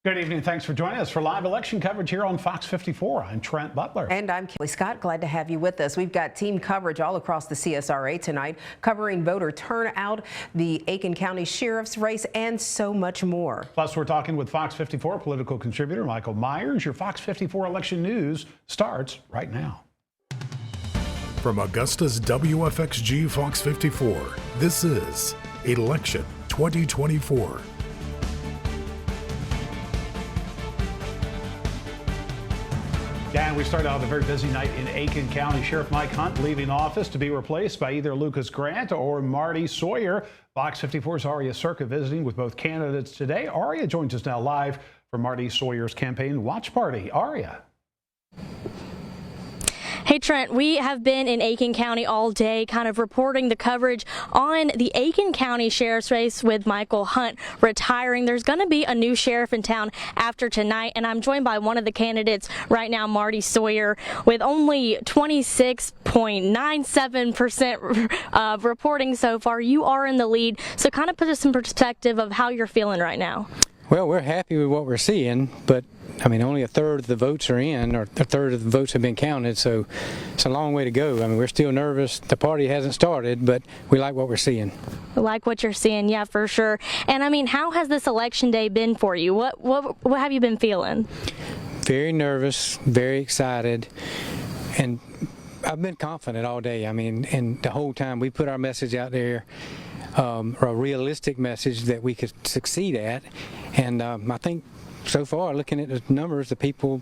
Good evening. Thanks for joining us for live election coverage here on Fox 54. I'm Trent Butler. And I'm Kelly Scott. Glad to have you with us. We've got team coverage all across the CSRA tonight, covering voter turnout, the Aiken County Sheriff's race, and so much more. Plus, we're talking with Fox 54 political contributor Michael Myers. Your Fox 54 election news starts right now. From Augusta's WFXG Fox 54, this is Election 2024. And we start out a very busy night in Aiken County. Sheriff Mike Hunt leaving office to be replaced by either Lucas Grant or Marty Sawyer. Fox 54's Aria Circa visiting with both candidates today. Aria joins us now live for Marty Sawyer's campaign watch party. Aria. Hey Trent, we have been in Aiken County all day kind of reporting the coverage on the Aiken County Sheriff's race with Michael Hunt retiring. There's going to be a new sheriff in town after tonight, and I'm joined by one of the candidates right now, Marty Sawyer, with only 26.97% of reporting so far. You are in the lead, so kind of put us in perspective of how you're feeling right now. Well, we're happy with what we're seeing, but I mean, only a third of the votes are in, or a third of the votes have been counted, so it's a long way to go. I mean, we're still nervous. The party hasn't started, but we like what we're seeing. Like what you're seeing, yeah, for sure. And I mean, how has this election day been for you? What have you been feeling? Very nervous, very excited, and I've been confident all day. I mean, and the whole time we put our message out there, a realistic message that we could succeed at, and I think so far, looking at the numbers, the people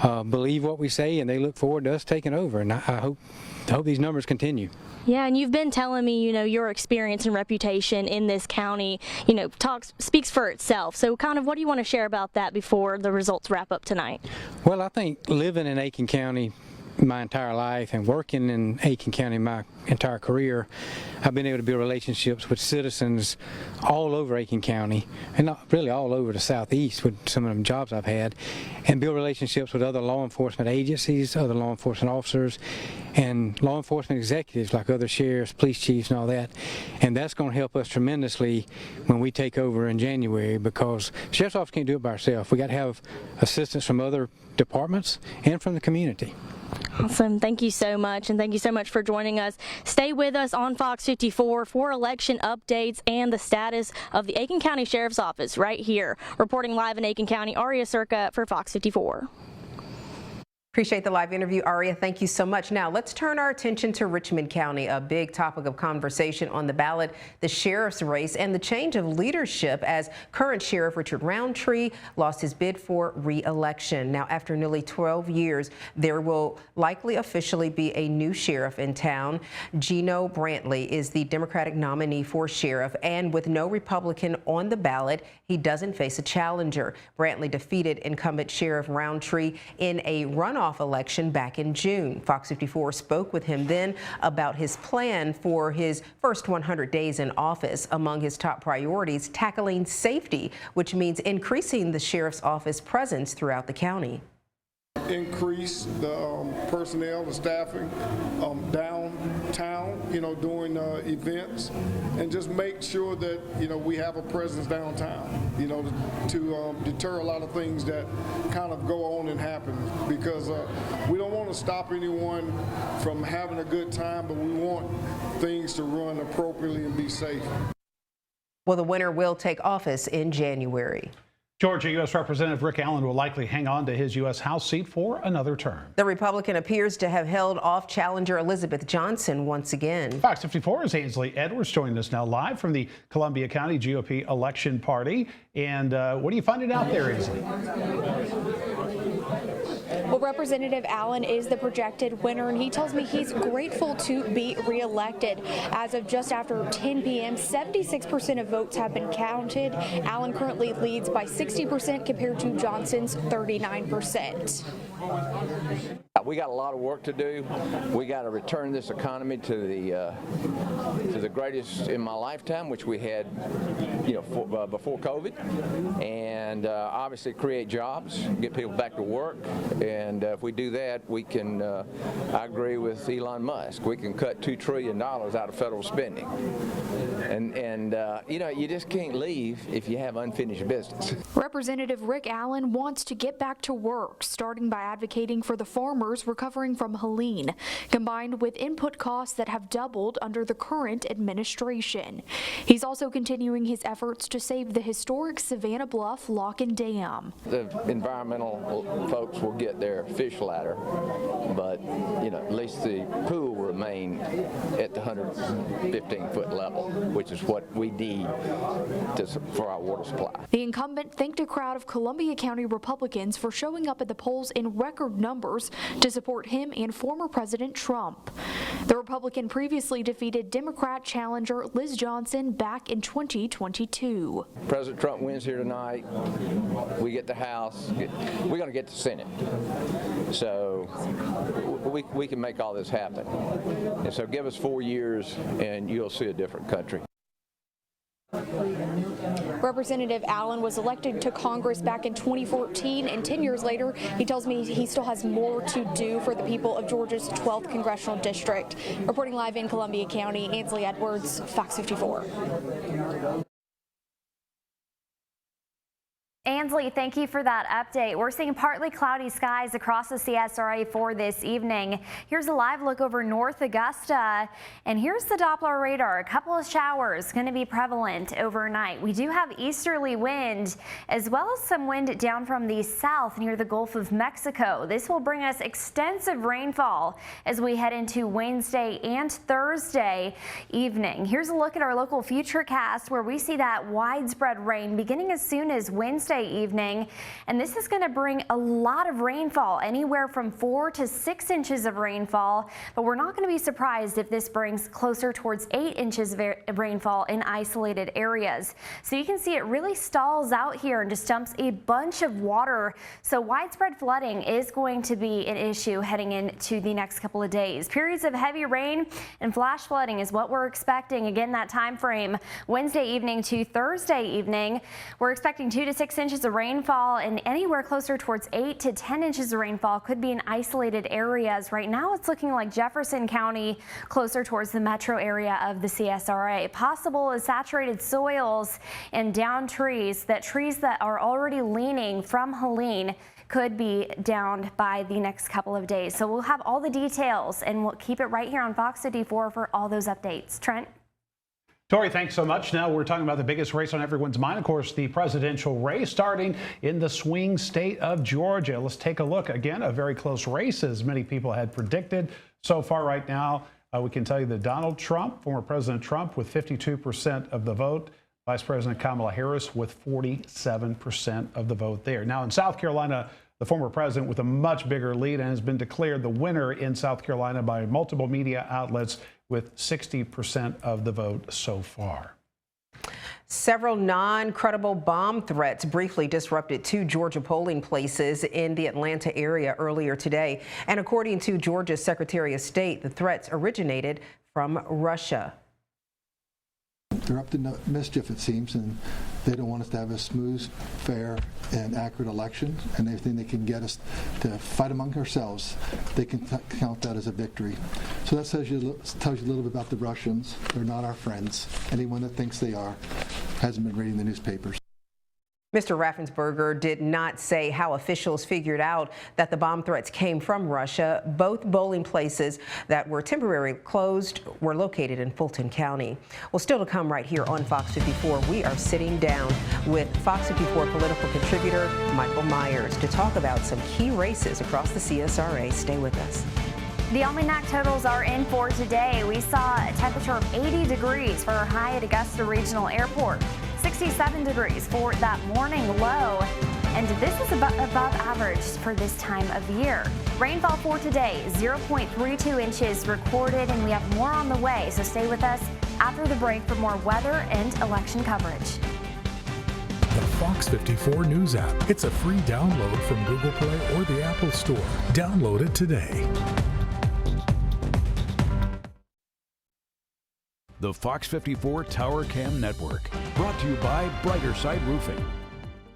believe what we say, and they look forward to us taking over. And I hope these numbers continue. Yeah, and you've been telling me, your experience and reputation in this county, speaks for itself. So kind of what do you want to share about that before the results wrap up tonight? Well, I think living in Aiken County my entire life and working in Aiken County my entire career, I've been able to build relationships with citizens all over Aiken County, and not really all over the southeast with some of the jobs I've had, and build relationships with other law enforcement agencies, other law enforcement officers, and law enforcement executives like other sheriffs, police chiefs, and all that. And that's going to help us tremendously when we take over in January, because the sheriff's office can't do it by ourselves. We got to have assistance from other departments and from the community. Awesome. Thank you so much, and thank you so much for joining us. Stay with us on Fox 54 for election updates and the status of the Aiken County Sheriff's Office right here. Reporting live in Aiken County, Aria Circa for Fox 54. Appreciate the live interview, Aria. Thank you so much. Now, let's turn our attention to Richmond County, a big topic of conversation on the ballot, the sheriff's race and the change of leadership as current Sheriff Richard Roundtree lost his bid for re-election. Now, after nearly 12 years, there will likely officially be a new sheriff in town. Gino Brantley is the Democratic nominee for sheriff, and with no Republican on the ballot, he doesn't face a challenger. Brantley defeated incumbent Sheriff Roundtree in a runoff election back in June. Fox 54 spoke with him then about his plan for his first 100 days in office. Among his top priorities, tackling safety, which means increasing the sheriff's office presence throughout the county. Increase the personnel, the staffing downtown, during events, and just make sure that, we have a presence downtown, to deter a lot of things that kind of go on and happen, because we don't want to stop anyone from having a good time, but we want things to run appropriately and be safe. Well, the winner will take office in January. Georgia U.S. Representative Rick Allen will likely hang on to his U.S. House seat for another term. The Republican appears to have held off challenger Elizabeth Johnson once again. Fox 54's Ainsley Edwards joining us now live from the Columbia County GOP election party. And what are you finding out there, Ainsley? Well, Representative Allen is the projected winner, and he tells me he's grateful to be reelected. As of just after 10 p.m., 76% of votes have been counted. Allen currently leads by 60% compared to Johnson's 39%. We got a lot of work to do. We got to return this economy to the greatest in my lifetime, which we had, before COVID, and and obviously create jobs, get people back to work. And if we do that, we can, I agree with Elon Musk, we can cut $2 trillion out of federal spending. And you know, you just can't leave if you have unfinished business. Representative Rick Allen wants to get back to work, starting by advocating for the farmers recovering from Helene, combined with input costs that have doubled under the current administration. He's also continuing his efforts to save the historic Savannah Bluff Lock and Dam. The environmental folks will get their fish ladder, but you know, at least the pool will remain at the 115-foot level, which is what we need for our water supply. The incumbent thanked a crowd of Columbia County Republicans for showing up at the polls in record numbers to support him and former President Trump. The Republican previously defeated Democrat challenger Liz Johnson back in 2022. President Trump wins here tonight. We get the House. We're going to get the Senate. So we can make all this happen. And so give us 4 years and you'll see a different country. Representative Allen was elected to Congress back in 2014, and 10 years later, he tells me he still has more to do for the people of Georgia's 12th Congressional District. Reporting live in Columbia County, Ansley Edwards, Fox 54. Ansley, thank you for that update. We're seeing partly cloudy skies across the CSRA for this evening. Here's a live look over North Augusta, and here's the Doppler radar. A couple of showers going to be prevalent overnight. We do have easterly wind as well as some wind down from the south near the Gulf of Mexico. This will bring us extensive rainfall as we head into Wednesday and Thursday evening. Here's a look at our local futurecast where we see that widespread rain beginning as soon as Wednesday evening, and this is going to bring a lot of rainfall, anywhere from 4 to 6 inches of rainfall, but we're not going to be surprised if this brings closer towards 8 inches of rainfall in isolated areas. So you can see it really stalls out here and just dumps a bunch of water, so widespread flooding is going to be an issue heading into the next couple of days. Periods of heavy rain and flash flooding is what we're expecting. Again, that time frame Wednesday evening to Thursday evening. We're expecting 2 to 6 inches of rainfall, and anywhere closer towards 8 to 10 inches of rainfall could be in isolated areas. Right now it's looking like Jefferson County, closer towards the metro area of the CSRA. Possible is saturated soils and downed trees, trees that are already leaning from Helene could be downed by the next couple of days. So we'll have all the details and we'll keep it right here on Fox 54 for all those updates. Trent? Tori, thanks so much. Now we're talking about the biggest race on everyone's mind, of course, the presidential race starting in the swing state of Georgia. Let's take a look. Again, a very close race, as many people had predicted. So far right now, we can tell you that Donald Trump, former President Trump, with 52% of the vote. Vice President Kamala Harris with 47% of the vote there. Now in South Carolina, the former president with a much bigger lead and has been declared the winner in South Carolina by multiple media outlets with 60% of the vote so far. Several non-credible bomb threats briefly disrupted 2 Georgia polling places in the Atlanta area earlier today. And according to Georgia's Secretary of State, the threats originated from Russia. They're up to no mischief, it seems, and they don't want us to have a smooth, fair, and accurate election. And anything they can get us to fight among ourselves, they can count that as a victory. So that tells you a little bit about the Russians. They're not our friends. Anyone that thinks they are hasn't been reading the newspapers. Mr. Raffensperger did not say how officials figured out that the bomb threats came from Russia. Both bowling places that were temporarily closed were located in Fulton County. Well, still to come right here on Fox 54, we are sitting down with Fox 54 political contributor Michael Myers to talk about some key races across the CSRA. Stay with us. The almanac totals are in for today. We saw a temperature of 80 degrees for our high at Augusta Regional Airport. 67 degrees for that morning low, and this is above average for this time of year. Rainfall for today, 0.32 inches recorded, and we have more on the way, so stay with us after the break for more weather and election coverage. The Fox 54 News app. It's a free download from Google Play or the Apple Store. Download it today. The Fox 54 Tower Cam Network, brought to you by Brighter Side Roofing.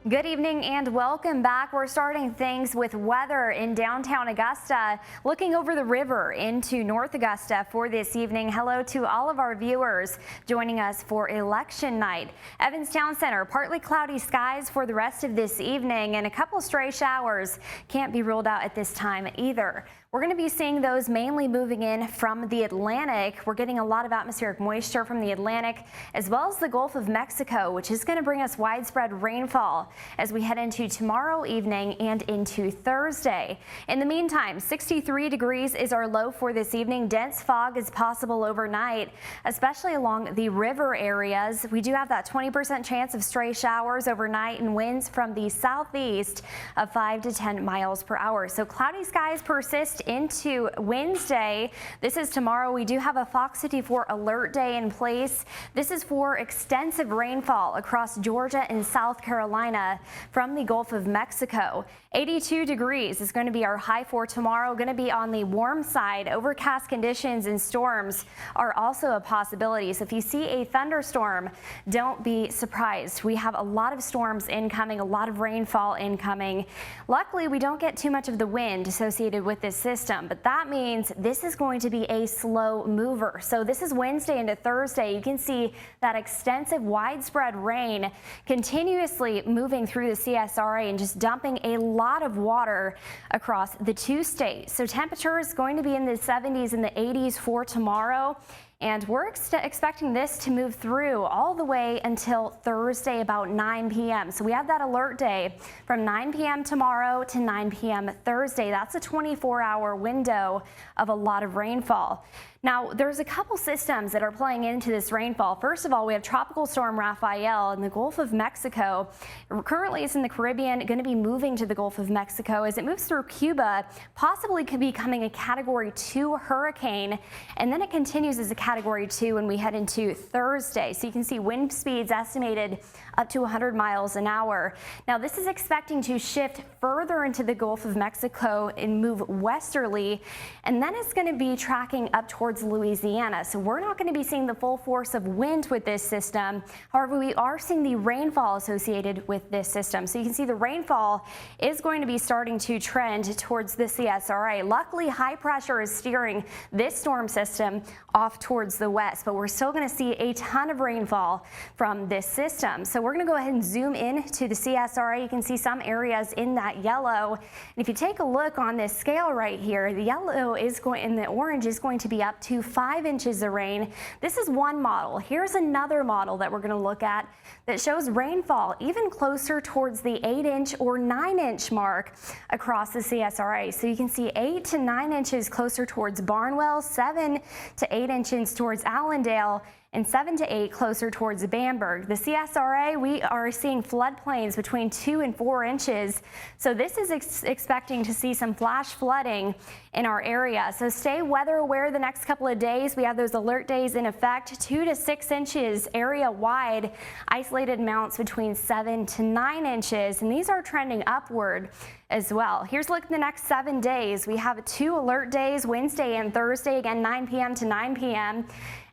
Good evening and welcome back. We're starting things with weather in downtown Augusta, looking over the river into North Augusta for this evening. Hello to all of our viewers joining us for election night. Evans Town Center, partly cloudy skies for the rest of this evening, and a couple stray showers can't be ruled out at this time either. We're going to be seeing those mainly moving in from the Atlantic. We're getting a lot of atmospheric moisture from the Atlantic as well as the Gulf of Mexico, which is going to bring us widespread rainfall as we head into tomorrow evening and into Thursday. In the meantime, 63 degrees is our low for this evening. Dense fog is possible overnight, especially along the river areas. We do have that 20% chance of stray showers overnight and winds from the southeast of 5 to 10 miles per hour. So cloudy skies persist into Wednesday. This is tomorrow. We do have a FOX54 alert day in place. This is for extensive rainfall across Georgia and South Carolina from the Gulf of Mexico. 82 degrees is going to be our high for tomorrow. Going to be on the warm side. Overcast conditions and storms are also a possibility. So if you see a thunderstorm, don't be surprised. We have a lot of storms incoming, a lot of rainfall incoming. Luckily, we don't get too much of the wind associated with this system, but that means this is going to be a slow mover. So this is Wednesday into Thursday. You can see that extensive widespread rain continuously moving through the CSRA and just dumping a lot of water across the two states. So temperature is going to be in the 70s and the 80s for tomorrow. And we're expecting this to move through all the way until Thursday about 9 p.m. So we have that alert day from 9 p.m. tomorrow to 9 p.m. Thursday. That's a 24-hour window of a lot of rainfall. Now, there's a couple systems that are playing into this rainfall. First of all, we have Tropical Storm Rafael in the Gulf of Mexico. Currently, it's in the Caribbean, going to be moving to the Gulf of Mexico. As it moves through Cuba, possibly could be becoming a Category 2 hurricane, and then it continues as a Category 2 when we head into Thursday. So you can see wind speeds estimated up to 100 miles an hour. Now, this is expecting to shift further into the Gulf of Mexico and move westerly, and then it's going to be tracking up towards Louisiana. So we're not going to be seeing the full force of wind with this system. However, we are seeing the rainfall associated with this system. So you can see the rainfall is going to be starting to trend towards the CSRA. Luckily, high pressure is steering this storm system off towards the west, but we're still going to see a ton of rainfall from this system. So we're going to go ahead and zoom in to the CSRA. You can see some areas in that yellow. And if you take a look on this scale right here, the yellow is going and the orange is going to be up to 5 inches of rain. This is one model. Here's another model that we're going to look at that shows rainfall even closer towards the 8-inch or 9-inch mark across the CSRA. So you can see 8 to 9 inches closer towards Barnwell, 7 to 8 inches towards Allendale, and 7 to 8 closer towards Bamberg. The CSRA, we are seeing floodplains between 2 and 4 inches. So this is expecting to see some flash flooding in our area. So stay weather aware the next couple of days. We have those alert days in effect, 2 to 6 inches area wide, isolated amounts between 7 to 9 inches, and these are trending upward as well. Here's a look at the next 7 days. We have 2 alert days, Wednesday and Thursday, again 9 p.m. to 9 p.m.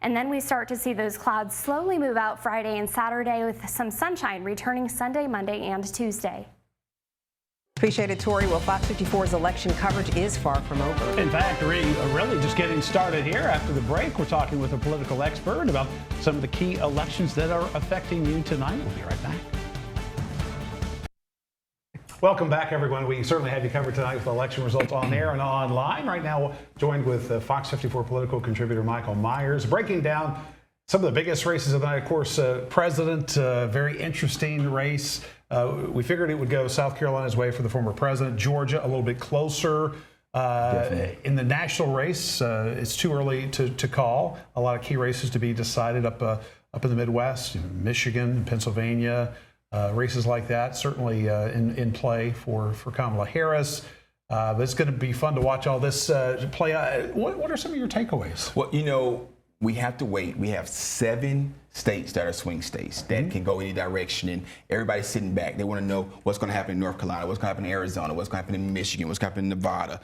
And then we start to see those clouds slowly move out Friday and Saturday with some sunshine returning Sunday, Monday, and Tuesday. Appreciate it, Tori. Well, Fox 54's election coverage is far from over. In fact, we're really just getting started here. After the break, we're talking with a political expert about some of the key elections that are affecting you tonight. We'll be right back. Welcome back, everyone. We certainly have you covered tonight with election results on air and online. Right now, joined with Fox 54 political contributor Michael Myers, breaking down some of the biggest races of the night. Of course, president, very interesting race. We figured it would go South Carolina's way for the former president. Georgia, a little bit closer. In the national race, it's too early to call. A lot of key races to be decided up in the Midwest, Michigan, Pennsylvania. Races like that certainly in play for Kamala Harris. But it's going to be fun to watch all this play out. What are some of your takeaways? Well, you know, we have to wait. We have 7 states that are swing states that can go any direction, and everybody's sitting back. They want to know what's going to happen in North Carolina, what's going to happen in Arizona, what's going to happen in Michigan, what's going to happen in Nevada.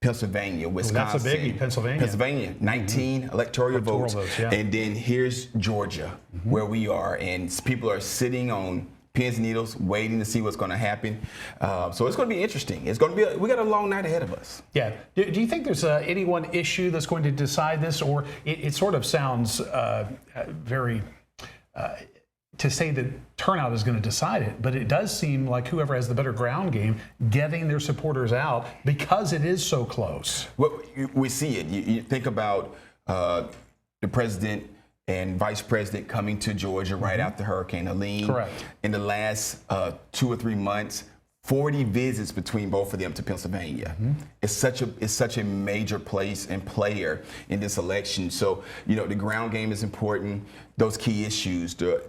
Pennsylvania, Wisconsin. That's a biggie, Pennsylvania, 19 electoral votes. Yeah. And then here's Georgia, where we are, and people are sitting on pins and needles, waiting to see what's going to happen. So it's going to be interesting. It's going to be we got a long night ahead of us. Yeah. Do you think there's any one issue that's going to decide this, or it sort of sounds very to say that turnout is going to decide it, but it does seem like whoever has the better ground game getting their supporters out because it is so close. Well, we see it. You think about the president and vice president coming to Georgia right after Hurricane Helene. Correct. In the last 2 or 3 months, 40 visits between both of them to Pennsylvania. It's such a major place and player in this election. So, the ground game is important. Those key issues, the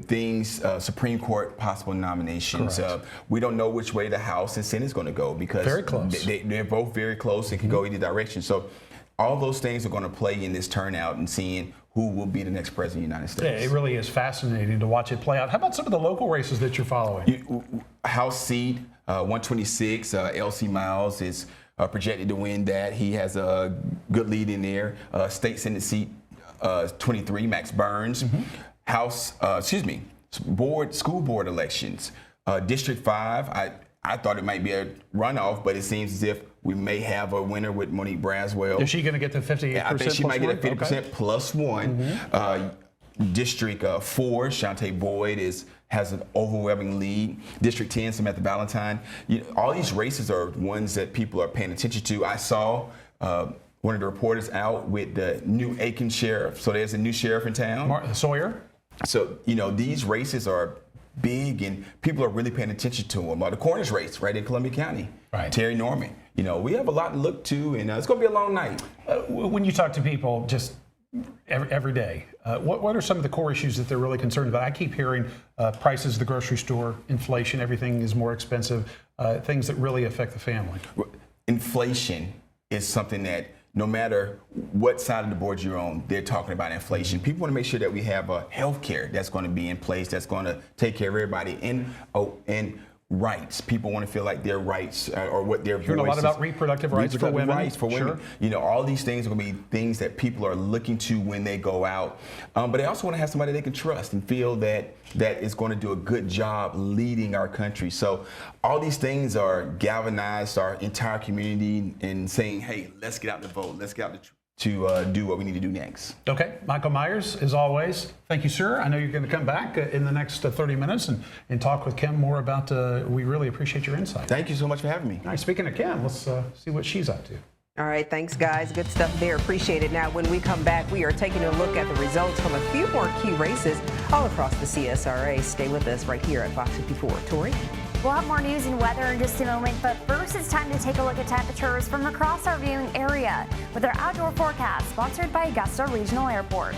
things, Supreme Court possible nominations. We don't know which way the House and Senate is going to go because very close. They're both very close and can go either direction. So all those things are going to play in this turnout and seeing who will be the next president of the United States. Yeah, it really is fascinating to watch it play out. How about some of the local races that you're following? House seat 126, L.C. Miles is projected to win that. He has a good lead in there. State Senate seat 23, Max Burns. School board elections. District 5, I thought it might be a runoff, but it seems as if we may have a winner with Monique Braswell. Is she going to get the 58%? I think she might get a 50% plus one. District 4, Shantae Boyd has an overwhelming lead. District 10, Samantha Valentine. All these races are ones that people are paying attention to. I saw one of the reporters out with the new Aiken sheriff. So there's a new sheriff in town. Sawyer. So, these races are big and people are really paying attention to them. The coroner's race right in Columbia County. Right. Terry Norman. We have a lot to look to, and it's going to be a long night. When you talk to people just every day, what are some of the core issues that they're really concerned about? I keep hearing prices at the grocery store, inflation, everything is more expensive, things that really affect the family. Inflation is something that no matter what side of the board you're on, they're talking about inflation. People want to make sure that we have a health care that's going to be in place, that's going to take care of everybody, and rights. People want to feel like their rights or what their voice is. Hearing a lot about reproductive rights for women. Rights for women. Sure. All these things are going to be things that people are looking to when they go out. But they also want to have somebody they can trust and feel that is going to do a good job leading our country. So all these things are galvanized our entire community and saying, hey, let's get out to vote. Let's get out to do what we need to do next. Okay. Michael Myers, as always, thank you, sir. I know you're going to come back in the next 30 minutes and talk with Kim more about, we really appreciate your insight. Thank you so much for having me. All right, speaking of Kim, let's see what she's up to. All right, thanks, guys. Good stuff there. Appreciate it. Now, when we come back, we are taking a look at the results from a few more key races all across the CSRA. Stay with us right here at Fox 54. Tori? We'll have more news and weather in just a moment, but first it's time to take a look at temperatures from across our viewing area with our outdoor forecast sponsored by Augusta Regional Airport.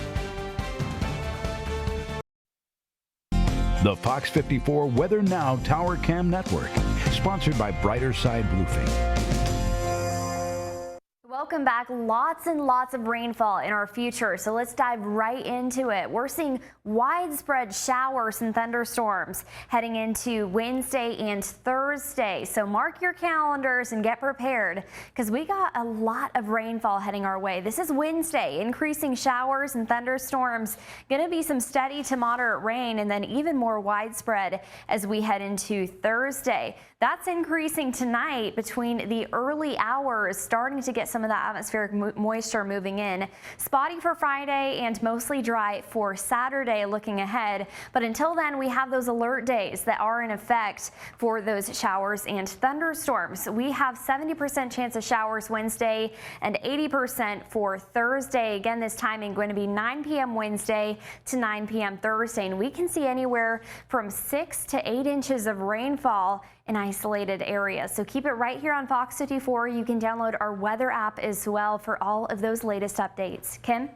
The Fox 54 Weather Now Tower Cam Network, sponsored by Brighter Side Roofing. Welcome back. Lots and lots of rainfall in our future, so let's dive right into it. We're seeing widespread showers and thunderstorms heading into Wednesday and Thursday, so mark your calendars and get prepared because we got a lot of rainfall heading our way. This is Wednesday, increasing showers and thunderstorms, going to be some steady to moderate rain and then even more widespread as we head into Thursday. That's increasing tonight between the early hours, starting to get some of that atmospheric moisture moving in. Spotty for Friday and mostly dry for Saturday looking ahead. But until then, we have those alert days that are in effect for those showers and thunderstorms. We have 70% chance of showers Wednesday and 80% for Thursday. Again, this timing going to be 9 p.m. Wednesday to 9 p.m. Thursday. And we can see anywhere from 6 to 8 inches of rainfall in isolated areas. So keep it right here on Fox 54. You can download our weather app as well for all of those latest updates. Kim?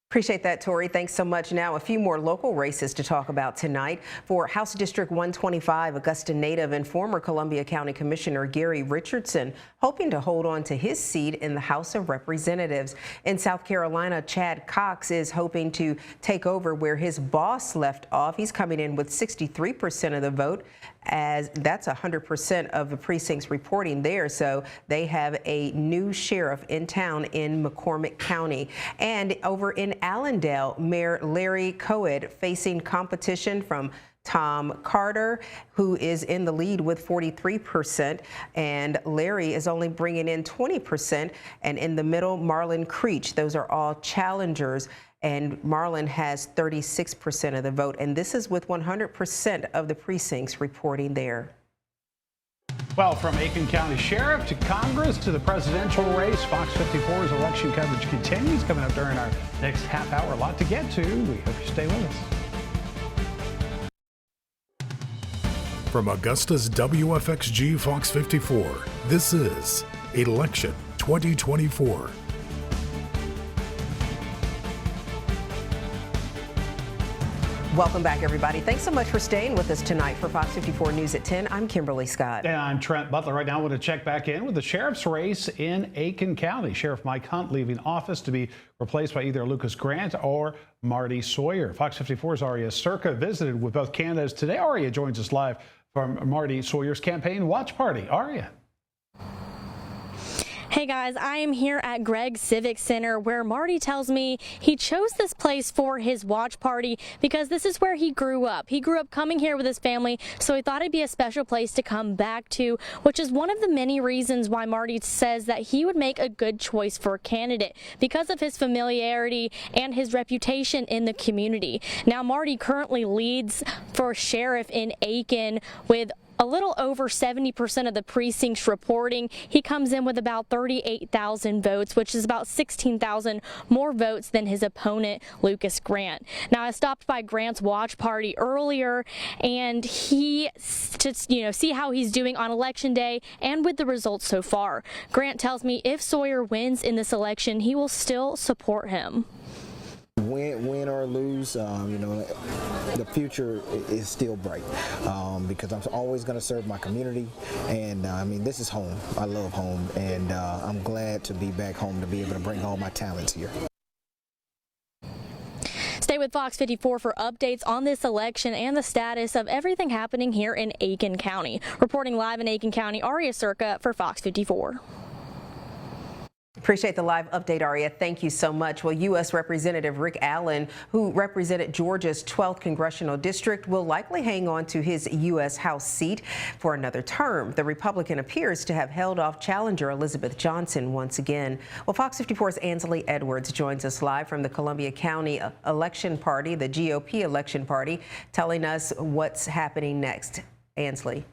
Appreciate that, Tori. Thanks so much. Now, a few more local races to talk about tonight. For House District 125, Augusta native and former Columbia County Commissioner Gary Richardson hoping to hold on to his seat in the House of Representatives. In South Carolina, Chad Cox is hoping to take over where his boss left off. He's coming in with 63% of the vote, as that's 100% of the precincts reporting there. So they have a new sheriff in town in McCormick County. And over in Allendale, Mayor Larry Coed facing competition from Tom Carter, who is in the lead with 43%, and Larry is only bringing in 20%, and in the middle, Marlon Creech. Those are all challengers, and Marlon has 36% of the vote, and this is with 100% of the precincts reporting there. Well, from Aiken County Sheriff to Congress to the presidential race, Fox 54's election coverage continues. Coming up during our next half hour, a lot to get to. We hope you stay with us. From Augusta's WFXG Fox 54, this is Election 2024. Welcome back, everybody. Thanks so much for staying with us tonight for Fox 54 News at 10. I'm Kimberly Scott. And I'm Trent Butler. Right now, I want to check back in with the sheriff's race in Aiken County. Sheriff Mike Hunt leaving office to be replaced by either Lucas Grant or Marty Sawyer. Fox 54's Aria Circa visited with both candidates today. Aria joins us live from Marty Sawyer's campaign watch party. Aria. Hey guys, I am here at Gregg Civic Center where Marty tells me he chose this place for his watch party because this is where he grew up. He grew up coming here with his family, so he thought it'd be a special place to come back to, which is one of the many reasons why Marty says that he would make a good choice for a candidate because of his familiarity and his reputation in the community. Now, Marty currently leads for sheriff in Aiken with a little over 70% of the precincts reporting. He comes in with about 38,000 votes, which is about 16,000 more votes than his opponent, Lucas Grant. Now, I stopped by Grant's watch party earlier, and he just, see how he's doing on election day and with the results so far. Grant tells me if Sawyer wins in this election, he will still support him. Win or lose, the future is still bright because I'm always going to serve my community, and this is home. I love home, and I'm glad to be back home to be able to bring all my talents here. Stay with Fox 54 for updates on this election and the status of everything happening here in Aiken County. Reporting live in Aiken County, Aria Circa for Fox 54. Appreciate the live update, Aria. Thank you so much. Well, U.S. Representative Rick Allen, who represented Georgia's 12th congressional district, will likely hang on to his U.S. House seat for another term. The Republican appears to have held off challenger Elizabeth Johnson once again. Well, Fox 54's Ansley Edwards joins us live from the Columbia County election party, the GOP election party, telling us what's happening next. Ansley.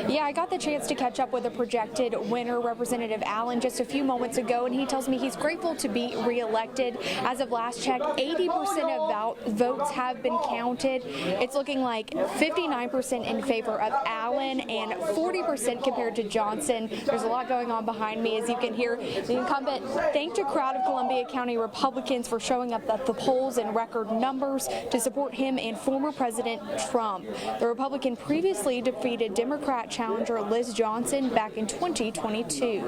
Yeah, I got the chance to catch up with the projected winner, Representative Allen, just a few moments ago, and he tells me he's grateful to be reelected. As of last check, 80% of votes have been counted. It's looking like 59% in favor of Allen and 40% compared to Johnson. There's a lot going on behind me, as you can hear. The incumbent thanked a crowd of Columbia County Republicans for showing up at the polls in record numbers to support him and former President Trump. The Republican previously defeated Democrat challenger Liz Johnson back in 2022.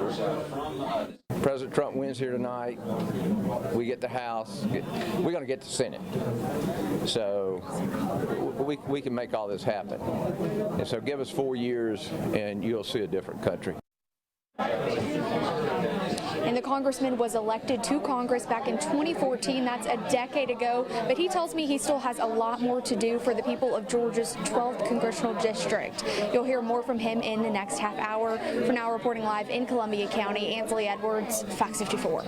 President Trump wins here tonight. We get the House. We're going to get the Senate. So we can make all this happen. And so give us 4 years and you'll see a different country. And the congressman was elected to Congress back in 2014. That's a decade ago. But he tells me he still has a lot more to do for the people of Georgia's 12th congressional district. You'll hear more from him in the next half hour. For now, reporting live in Columbia County, Ansley Edwards, Fox 54.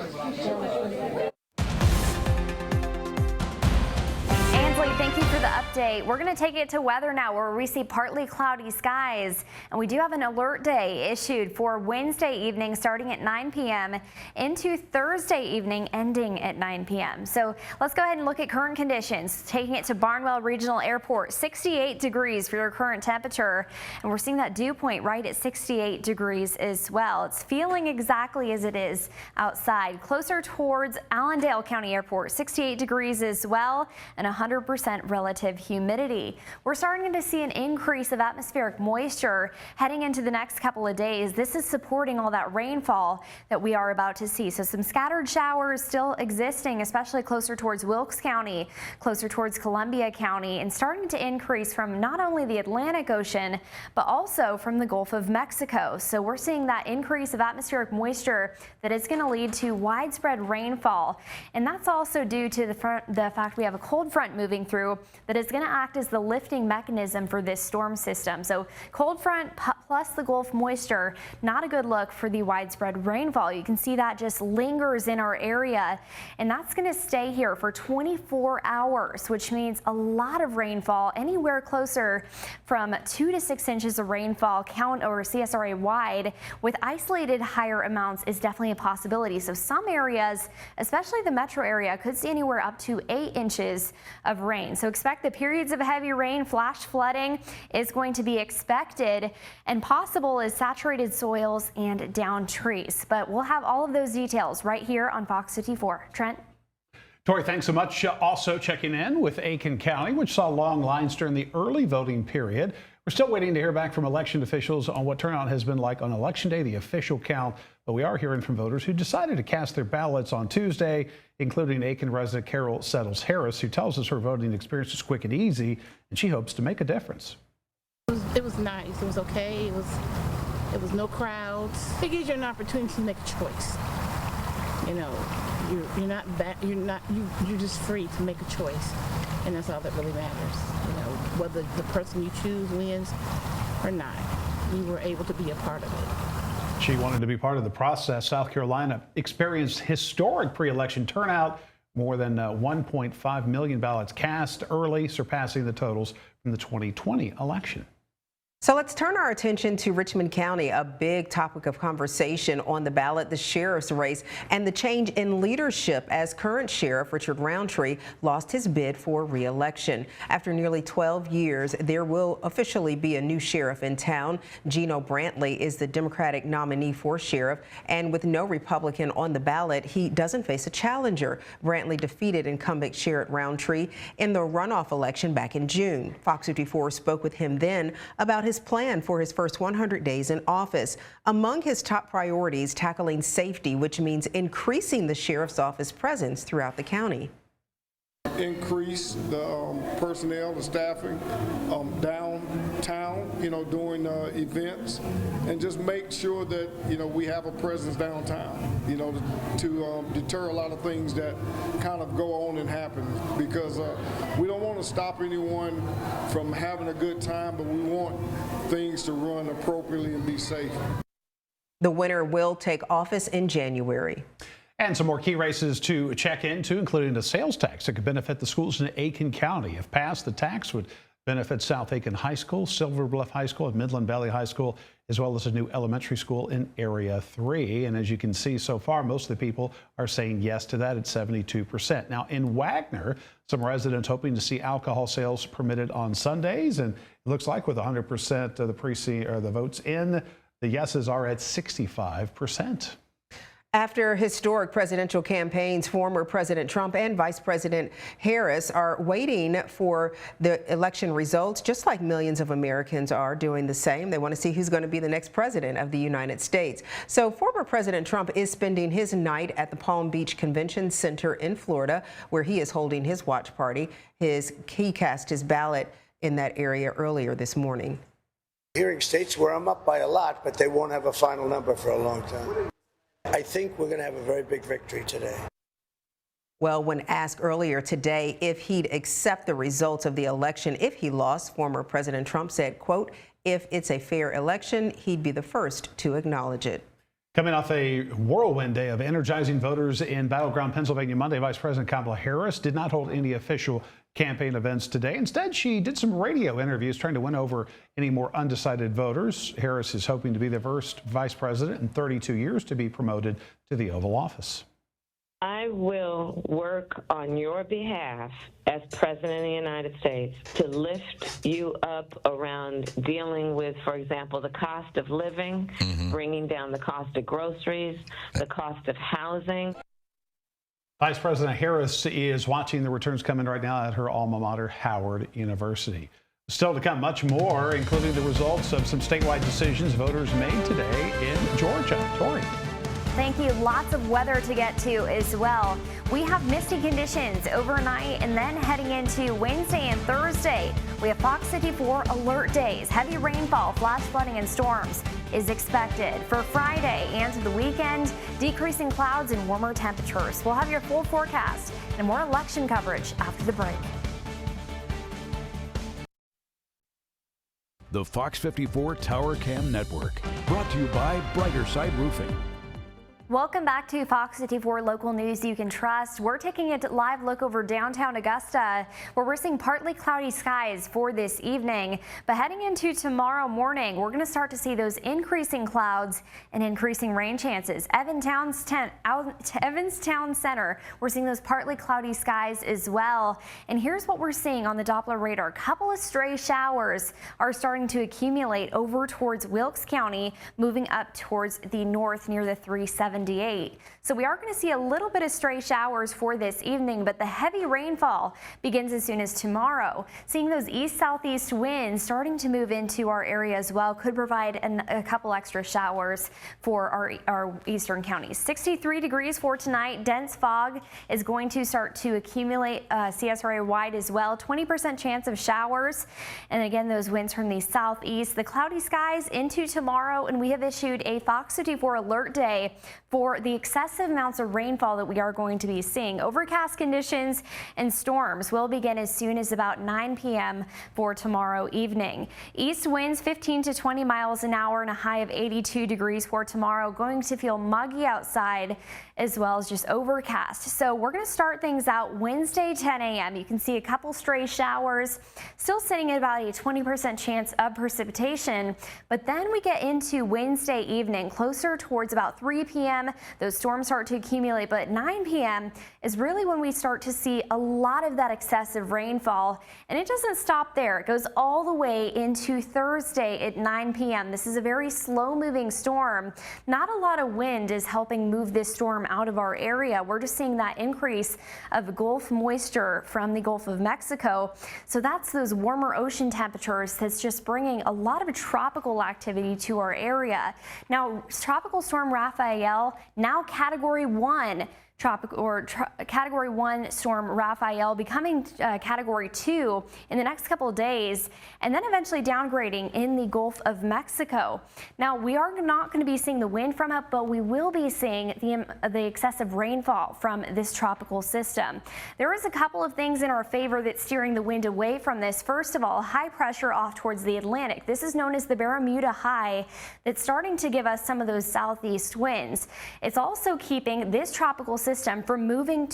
Thank you for the update. We're going to take it to weather now, where we see partly cloudy skies, and we do have an alert day issued for Wednesday evening starting at 9 p.m. into Thursday evening ending at 9 p.m. So let's go ahead and look at current conditions. Taking it to Barnwell Regional Airport, 68 degrees for your current temperature, and we're seeing that dew point right at 68 degrees as well. It's feeling exactly as it is outside. Closer towards Allendale County Airport, 68 degrees as well, and 100% relative humidity. We're starting to see an increase of atmospheric moisture heading into the next couple of days. This is supporting all that rainfall that we are about to see. So some scattered showers still existing, especially closer towards Wilkes County, closer towards Columbia County, and starting to increase from not only the Atlantic Ocean, but also from the Gulf of Mexico. So we're seeing that increase of atmospheric moisture that is going to lead to widespread rainfall. And that's also due to the fact we have a cold front moving through that is going to act as the lifting mechanism for this storm system. So cold front plus the Gulf moisture, not a good look for the widespread rainfall. You can see that just lingers in our area, and that's going to stay here for 24 hours, which means a lot of rainfall, anywhere closer from 2 to 6 inches of rainfall count or CSRA wide, with isolated higher amounts is definitely a possibility. So some areas, especially the metro area, could see anywhere up to 8 inches of rain. So expect the periods of heavy rain, flash flooding is going to be expected, and possible as saturated soils and downed trees. But we'll have all of those details right here on Fox 54. Trent? Tori, thanks so much. Also checking in with Aiken County, which saw long lines during the early voting period. We're still waiting to hear back from election officials on what turnout has been like on Election Day, the official count. But we are hearing from voters who decided to cast their ballots on Tuesday, including Aiken resident Carol Settles Harris, who tells us her voting experience is quick and easy, and she hopes to make a difference. It was nice. It was okay. It was no crowds. It gives you an opportunity to make a choice. You know, you're just free to make a choice, and that's all that really matters. You know, whether the person you choose wins or not, you were able to be a part of it. She wanted to be part of the process. South Carolina experienced historic pre-election turnout. More than 1.5 million ballots cast early, surpassing the totals from the 2020 election. So let's turn our attention to Richmond County, a big topic of conversation on the ballot, the sheriff's race, and the change in leadership as current sheriff Richard Roundtree lost his bid for re-election. After nearly 12 years, there will officially be a new sheriff in town. Gino Brantley is the Democratic nominee for sheriff, and with no Republican on the ballot, he doesn't face a challenger. Brantley defeated incumbent Sheriff Roundtree in the runoff election back in June. Fox 54 spoke with him then about his plan for his first 100 days in office. Among his top priorities, tackling safety, which means increasing the sheriff's office presence throughout the county. Increase the personnel, the staffing downtown, during events, and just make sure that, we have a presence downtown, to deter a lot of things that kind of go on and happen, because we don't want to stop anyone from having a good time, but we want things to run appropriately and be safe. The winner will take office in January. And some more key races to check into, including the sales tax that could benefit the schools in Aiken County. If passed, the tax would benefit South Aiken High School, Silver Bluff High School, and Midland Valley High School, as well as a new elementary school in Area 3. And as you can see so far, most of the people are saying yes to that at 72%. Now, in Wagner, some residents hoping to see alcohol sales permitted on Sundays. And it looks like with 100% of the precinct or the votes in, the yeses are at 65%. After historic presidential campaigns, former President Trump and Vice President Harris are waiting for the election results, just like millions of Americans are doing the same. They want to see who's going to be the next president of the United States. So former President Trump is spending his night at the Palm Beach Convention Center in Florida, where he is holding his watch party. He cast his ballot in that area earlier this morning. Hearing states where I'm up by a lot, but they won't have a final number for a long time. I think we're going to have a very big victory today. Well, when asked earlier today if he'd accept the results of the election if he lost, former President Trump said, quote, if it's a fair election, he'd be the first to acknowledge it. Coming off a whirlwind day of energizing voters in battleground Pennsylvania Monday, Vice President Kamala Harris did not hold any official campaign events today. Instead, she did some radio interviews trying to win over any more undecided voters. Harris is hoping to be the first vice president in 32 years to be promoted to the Oval Office. I will work on your behalf as President of the United States to lift you up around dealing with, for example, the cost of living, bringing down the cost of groceries, the cost of housing. Vice President Harris is watching the returns come in right now at her alma mater, Howard University. Still to come, much more, including the results of some statewide decisions voters made today in Georgia. Tori. Thank you. Lots of weather to get to as well. We have misty conditions overnight and then heading into Wednesday and Thursday. We have FOX54 alert days. Heavy rainfall, flash flooding and storms is expected. For Friday and the weekend, decreasing clouds and warmer temperatures. We'll have your full forecast and more election coverage after the break. The Fox 54 Tower Cam Network, brought to you by Brighter Side Roofing. Welcome back to Fox 54 local news you can trust. We're taking a live look over downtown Augusta, where we're seeing partly cloudy skies for this evening. But heading into tomorrow morning, we're going to start to see those increasing clouds and increasing rain chances. Evanstown Center, we're seeing those partly cloudy skies as well. And here's what we're seeing on the Doppler radar. A couple of stray showers are starting to accumulate over towards Wilkes County, moving up towards the north near the 378. So we are going to see a little bit of stray showers for this evening, but the heavy rainfall begins as soon as tomorrow. Seeing those east-southeast winds starting to move into our area as well could provide a couple extra showers for our eastern counties. 63 degrees for tonight. Dense fog is going to start to accumulate CSRA wide as well. 20% chance of showers. And again, those winds from the southeast. The cloudy skies into tomorrow, and we have issued a Fox 54 alert day for the excessive amounts of rainfall that we are going to be seeing. Overcast conditions and storms will begin as soon as about 9 p.m. for tomorrow evening. East winds 15 to 20 miles an hour and a high of 82 degrees for tomorrow. Going to feel muggy outside as well as just overcast. So we're going to start things out Wednesday 10 a.m. You can see a couple stray showers, still sitting at about a 20% chance of precipitation. But then we get into Wednesday evening, closer towards about 3 p.m. Those storms start to accumulate, but 9 p.m. is really when we start to see a lot of that excessive rainfall. And it doesn't stop there. It goes all the way into Thursday at 9 p.m. This is a very slow-moving storm. Not a lot of wind is helping move this storm out of our area. We're just seeing that increase of Gulf moisture from the Gulf of Mexico. So that's those warmer ocean temperatures that's just bringing a lot of tropical activity to our area. Now, Tropical Storm Rafael, now Category 1. Category 1 storm Rafael becoming Category 2 in the next couple of days, and then eventually downgrading in the Gulf of Mexico. Now, we are not going to be seeing the wind from it, but we will be seeing the excessive rainfall from this tropical system. There is a couple of things in our favor that's steering the wind away from this. First of all, high pressure off towards the Atlantic. This is known as the Bermuda High that's starting to give us some of those southeast winds. It's also keeping this tropical system from moving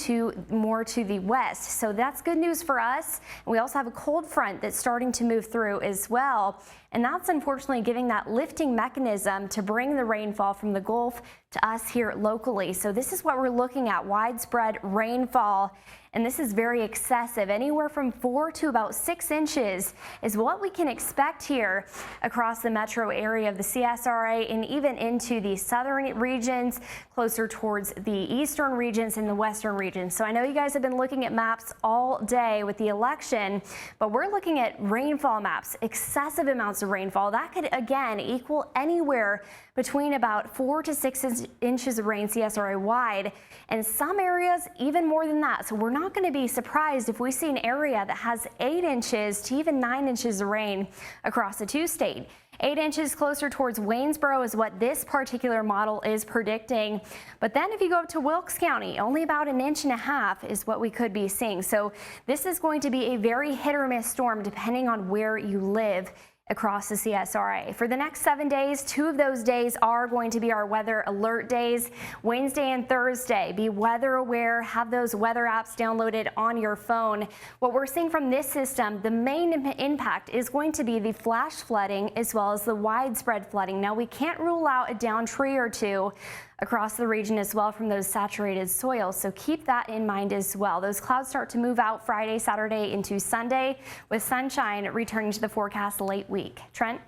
more to the west. So that's good news for us. We also have a cold front that's starting to move through as well. And that's unfortunately giving that lifting mechanism to bring the rainfall from the Gulf to us here locally. So this is what we're looking at, widespread rainfall. And this is very excessive. Anywhere from 4 to about 6 inches is what we can expect here across the metro area of the CSRA and even into the southern regions, closer towards the eastern regions and the western regions. So I know you guys have been looking at maps all day with the election, but we're looking at rainfall maps, excessive amounts of rainfall. That could again equal anywhere between about 4 to 6 inches of rain CSRA wide, and some areas even more than that. So we're not going to be surprised if we see an area that has 8 inches to even 9 inches of rain across the two-state. 8 inches closer towards Waynesboro is what this particular model is predicting. But then if you go up to Wilkes County, only about 1.5 inches is what we could be seeing. So this is going to be a very hit or miss storm depending on where you live across the CSRA. For the next 7 days, 2 of those days are going to be our weather alert days, Wednesday and Thursday. Be weather aware, have those weather apps downloaded on your phone. What we're seeing from this system, the main impact is going to be the flash flooding as well as the widespread flooding. Now, we can't rule out a downed tree or two across the region as well from those saturated soils. So keep that in mind as well. Those clouds start to move out Friday, Saturday into Sunday, with sunshine returning to the forecast late week. Trent?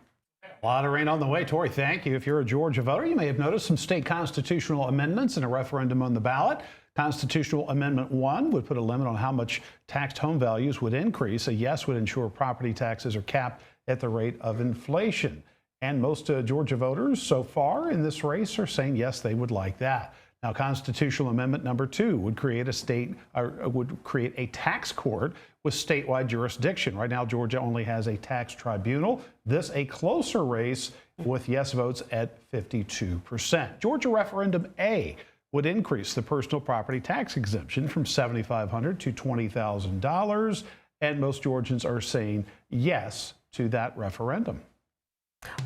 A lot of rain on the way. Tori, thank you. If you're a Georgia voter, you may have noticed some state constitutional amendments in a referendum on the ballot. Constitutional Amendment 1 would put a limit on how much taxed home values would increase. A yes would ensure property taxes are capped at the rate of inflation. And most Georgia voters so far in this race are saying yes, they would like that. Now, Constitutional Amendment number 2 would create a tax court with statewide jurisdiction. Right now, Georgia only has a tax tribunal. This a closer race with yes votes at 52%. Georgia Referendum A would increase the personal property tax exemption from $7,500 to $20,000, and most Georgians are saying yes to that referendum.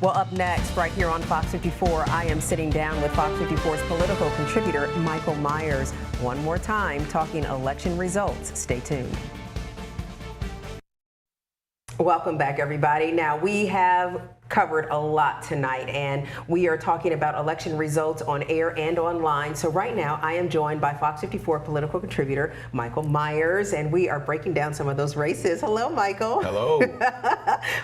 Well, up next, right here on Fox 54, I am sitting down with Fox 54's political contributor, Michael Myers. One more time, talking election results. Stay tuned. Welcome back, everybody. Now, we have covered a lot tonight, and we are talking about election results on air and online. So right now, I am joined by Fox 54 political contributor Michael Myers, and we are breaking down some of those races. Hello, Michael. Hello.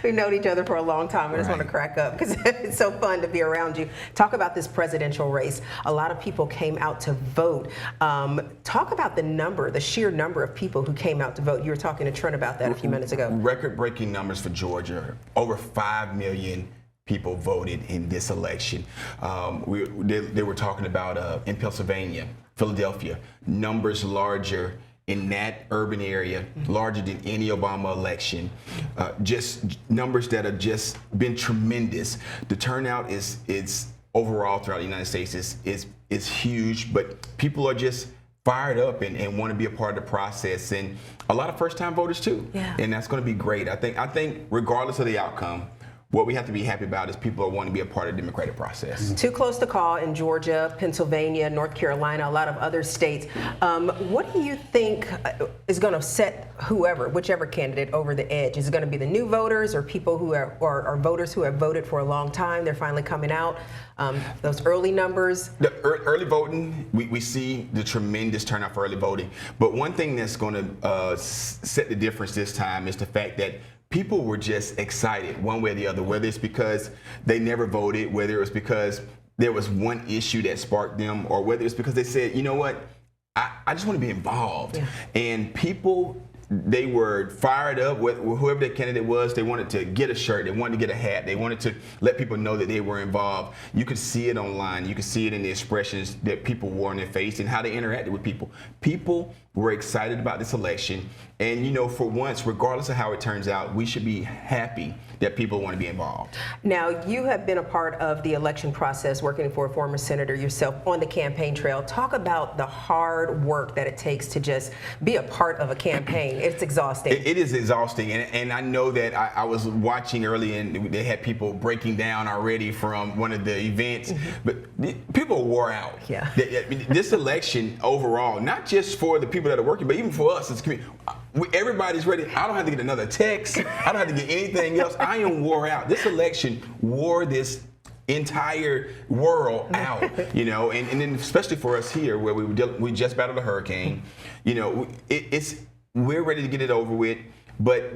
We've known each other for a long time. I just want to crack up because it's so fun to be around you. Talk about this presidential race. A lot of people came out to vote. Talk about the sheer number of people who came out to vote. You were talking to Trent about that a few minutes ago. Record-breaking numbers for Georgia. Over 5 million people voted in this election. They were talking about in Pennsylvania, Philadelphia, numbers larger in that urban area, larger than any Obama election. Just numbers that have just been tremendous. The turnout is overall throughout the United States is huge, but people are just fired up and want to be a part of the process, and a lot of first-time voters too. Yeah. And that's going to be great. I think regardless of the outcome, what we have to be happy about is people are wanting to be a part of the democratic process. Too close to call in Georgia, Pennsylvania, North Carolina, a lot of other states. What do you think is going to set whichever candidate over the edge? Is it going to be the new voters or people who are voters who have voted for a long time? They're finally coming out. Those early numbers. The early voting, we see the tremendous turnout for early voting. But one thing that's going to set the difference this time is the fact that people were just excited one way or the other, whether it's because they never voted, whether it was because there was one issue that sparked them, or whether it's because they said, you know what, I just want to be involved. Yeah. And people, they were fired up with whoever the candidate was. They wanted to get a shirt. They wanted to get a hat. They wanted to let people know that they were involved. You could see it online. You could see it in the expressions that people wore on their face and how they interacted with people. People were excited about this election. And, you know, for once, regardless of how it turns out, we should be happy that people want to be involved. Now, you have been a part of the election process, working for a former senator yourself on the campaign trail. Talk about the hard work that it takes to just be a part of a campaign. It's exhausting. It is exhausting. And I know that I was watching early, and they had people breaking down already from one of the events. But people wore out. Yeah. This election overall, not just for the people that are working, but even for us as a community, everybody's ready. I don't have to get another text. I don't have to get anything else. I am wore out. This election wore this entire world out, you know, and then especially for us here where we just battled a hurricane, you know, we're ready to get it over with. But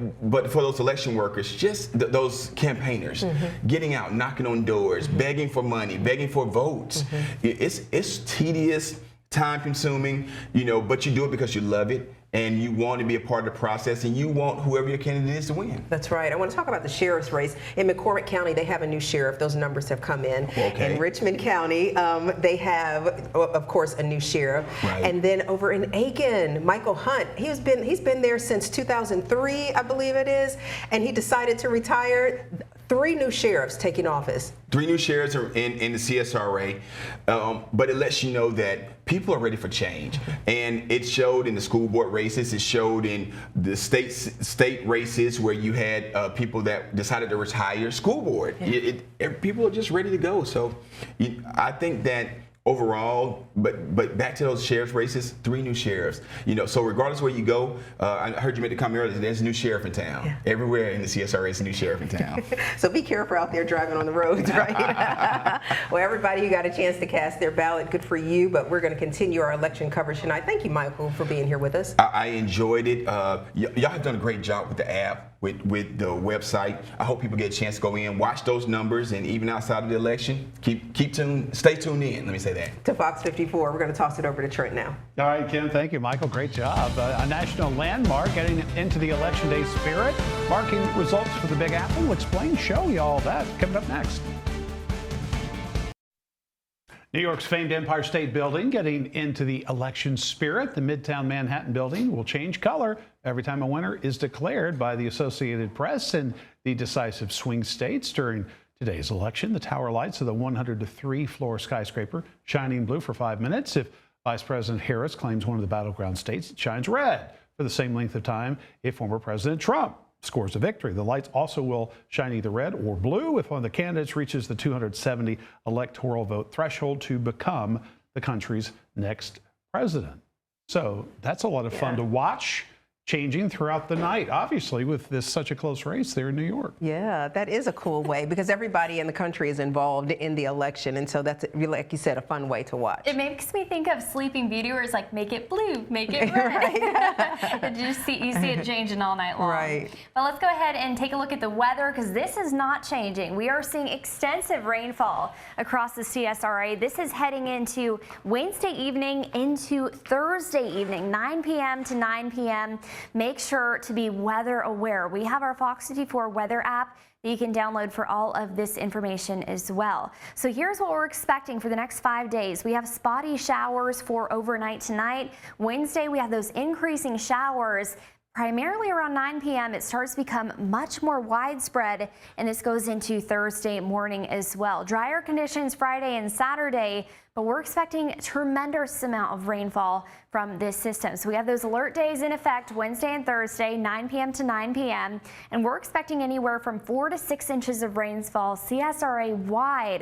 for those election workers, just those campaigners, getting out, knocking on doors, begging for money, begging for votes, it's tedious, time-consuming, you know, but you do it because you love it. And you want to be a part of the process, and you want whoever your candidate is to win. That's right. I want to talk about the sheriff's race. In McCormick County, they have a new sheriff. Those numbers have come in. Okay. In Richmond County, they have, of course, a new sheriff. Right. And then over in Aiken, Michael Hunt, he's been there since 2003, I believe it is, and he decided to retire. 3 new sheriffs taking office. 3 new sheriffs are in the CSRA, but it lets you know that people are ready for change. And it showed in the school board races, it showed in the state races where you had people that decided to retire. School board, people are just ready to go. So I think that overall, but back to those sheriff's races, 3 new sheriffs. You know, so regardless of where you go, I heard you made the comment earlier, there's a new sheriff in town. Yeah. Everywhere in the CSRA is a new sheriff in town. So be careful out there driving on the roads, right? Well, everybody who got a chance to cast their ballot, good for you, but we're going to continue our election coverage tonight. Thank you, Michael, for being here with us. I enjoyed it. Y'all have done a great job with the app. with the website. I hope people get a chance to go in, watch those numbers, and even outside of the election, stay tuned in. Let me say that. To Fox 54, we're going to toss it over to Trent now. All right, Kim, thank you, Michael. Great job. A national landmark getting into the Election Day spirit, marking results for the Big Apple. We'll explain, show you all that coming up next. New York's famed Empire State Building getting into the election spirit. The Midtown Manhattan building will change color every time a winner is declared by the Associated Press in the decisive swing states. During today's election, the tower lights of the 103-floor skyscraper shining blue for 5 minutes. If Vice President Harris claims one of the battleground states, it shines red for the same length of time if former President Trump scores a victory. The lights also will shine either red or blue if one of the candidates reaches the 270 electoral vote threshold to become the country's next president. So that's a lot of fun to watch, changing throughout the night, obviously, with this such a close race there in New York. Yeah, that is a cool way because everybody in the country is involved in the election. And so that's, like you said, a fun way to watch. It makes me think of Sleeping Beauty, where it's like, make it blue, make it red. You see it changing all night long. Right. But let's go ahead and take a look at the weather, because this is not changing. We are seeing extensive rainfall across the CSRA. This is heading into Wednesday evening into Thursday evening, 9 p.m. to 9 p.m. Make sure to be weather aware. We have our FOX54 weather app that you can download for all of this information as well. So here's what we're expecting for the next 5 days. We have spotty showers for overnight tonight. Wednesday, we have those increasing showers. Primarily around 9 p.m., it starts to become much more widespread, and this goes into Thursday morning as well. Drier conditions Friday and Saturday, but we're expecting a tremendous amount of rainfall from this system. So we have those alert days in effect Wednesday and Thursday, 9 p.m. to 9 p.m., and we're expecting anywhere from 4 to 6 inches of rainfall CSRA wide